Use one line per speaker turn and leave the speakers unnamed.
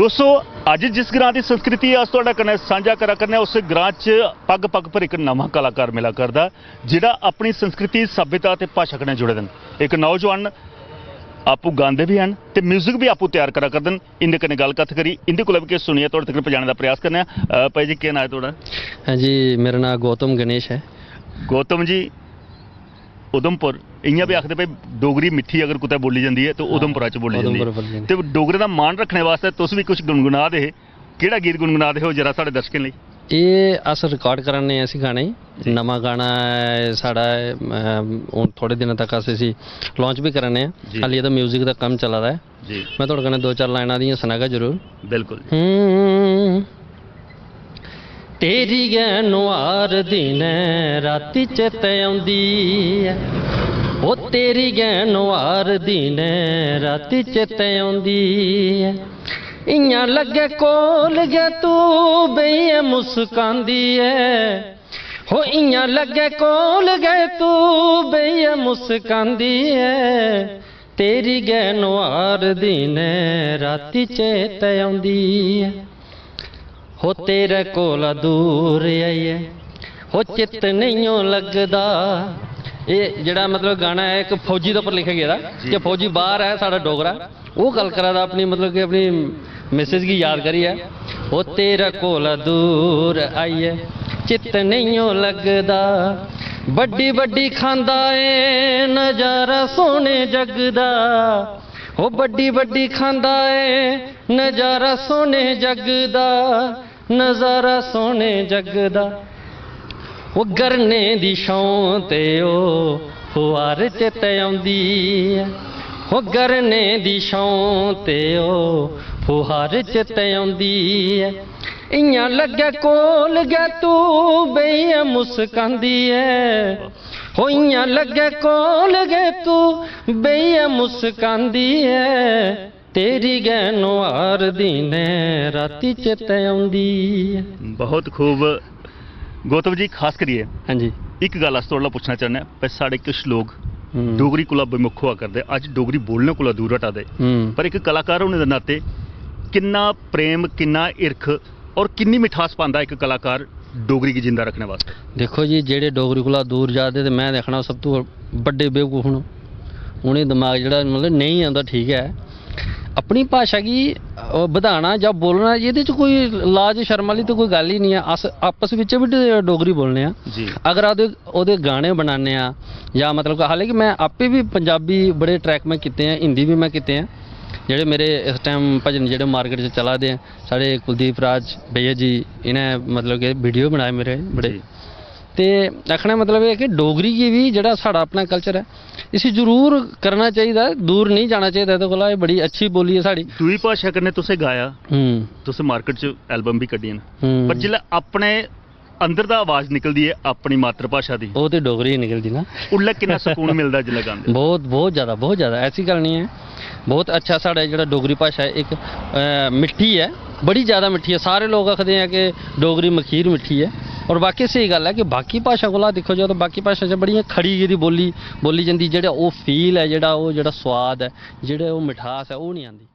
दोस्तों अज जिस ग्रां की संस्कृति अस तुहाडे कन्नै साझा करा करने उस ग्रां च पग पग पर एक नवा कलाकार मिला करदा जिहड़ा अपनी संस्कृति सभ्यता ते भाषा कन्नै जुड़े दे एक नौजवान आपू गांदे भी हैं ते म्यूजिक भी आपू तैयार करा करदे इंदे कन्नै गलबात करी इंदे कोल भी किश सुनिए तुहाडे तक पहुंचाने का प्रयास करने भाई जी क्या नाम है तुहाडा?
हाँ जी, मेरा नाम गौतम गणेश है।
गौतम जी उधमपुर इयां भी आखदे भाई डोगरी मिट्ठी अगर कुतै बोली जाती है तो उधमपुरा च बोली जाती है ते डोगरे दा मान रखने वास्ते तुस भी कुछ गुनगुना दे केड़ा गीत गुनगुना दे हो जरा साढ़े दर्शकें लई?
ये अस रिकॉर्ड कराने असी गाने नवा गाना साढ़ा हूँ थोड़े दिनों तक अस इसी लॉन्च भी कराने हाली तो म्यूजिक का काम चला रहा है
जी।
मैं थोड़े कन्नै दो चार लाइनां दियां सुनागा जरूर।
बिल्कुल।
तेरी गै नुआर दिन राती चेते आउंदी ऐ ओ तेरी गै नुआर दिन राती चेते आउंदी ऐ इयां लगे कोल गै तू बेइये मुस्कांदी ऐ हो इयां लगे कोल गै तू बेइये मुस्कांदी ऐ तेरी गै नुआर दिन राती चेते आउंदी ऐ हो तेरे कोला दूर आइए हो चित नहीं लगदा। ये जड़ा मतलब गाना है एक फौजी के उपर लिखा गया कि फौजी बाहर है साड़ा डोगरा वो गल करा दा अपनी मतलब कि अपनी मैसेज की याद करी है हो तेरे कोला दूर आइए चित नहीं लगदा बड्डी बड्डी खांदा है नजारा सोने जगदा हो बड्डी बड्डी खांदा है नजारा सोने जगदा नजारा सोने जगदा वो गरने दी छां ते ओ फुहार चेते आउंदी ऐ हो गरने दी छां ते ओ फुहार चेते आउंदी ऐ इयां लगे कोल गै तू बेइये मुस्कांदी ऐ हो इयां लगे कोल गै तू बेइये मुस्कांदी ऐ तेरी गै नुआर दिन राती चेते आउंदी ऐ।
बहुत खूब गौतम जी खास करिए
हाँ जी
एक गल अस तुहाडे पुछना चाहने पर साढ़े कुछ लोग डोगरी कोला विमुख हुआ करदे अज डोगरी बोलने कोला दूर हटा दे पर एक कलाकार होने के नाते किन्ना प्रेम किन्ना इरख और किन्नी मिठास पांदा एक कलाकार डोगरी की जिंदा रखने वास्ते?
देखो जी जेडे डोगरी कोला दूर जाते तो मैं देखना सब तो बड़े बेवकूफ न उन्हें दिमाग जड़ा मतलब नहीं आता ठीक है अपनी भाषा की बधाना या बोलना ये कोई लाज शर्म वाली तो कोई गल ही नहीं है। अस आपस में भी डोगरी बोलने अगर ओदे गाने बनाने या मतलब हालांकि मैं आपे भी पंजाबी बड़े ट्रैक में किते हैं हिंदी भी मैं किते हैं जेडे मेरे इस टाइम भजन जेडे मार्केट च चला दे हैं साढ़े कुलदीप राज भैया जी इन्हें मतलब कि वीडियो बनाए मेरे बड़े ते आखना मतलब ये कि डोगरी की भी जड़ा साड़ा अपना कल्चर है इसी जरूर करना चाहिए दूर नहीं जाना चाहिए एह्दे कोला बड़ी अच्छी बोली है साड़ी।
दूई भाषा कन्नै तुसें गाया तुसें मार्केट च एल्बम भी कड्ढियां न पर जिल्लै अपने अंदर दा आवाज़ निकलदी है अपनी मातृभाषा दी
वो तो डोगरी ही निकलदी ना उल्ले
किन्ना सुकून मिलदा जिल्लै गांदे? बहुत
ज़्यादा ऐसी गल नहीं है बहुत अच्छा साढ़ा जो डोगरी भाषा है एक मिट्ठी है बड़ी ज़्यादा मिट्ठी है सारे लोग आखते हैं कि डोगरी मखीर मिट्ठी है और बाकी सही गल है कि बाकी भाषा को दिखो जाओ तो बाकी भाषा च बड़ी खड़ी गेदी बोली जाती जेड़ा वो फील है जेड़ा वो जेड़ा स्वाद है जेड़ा वो मिठास है वो नहीं आती।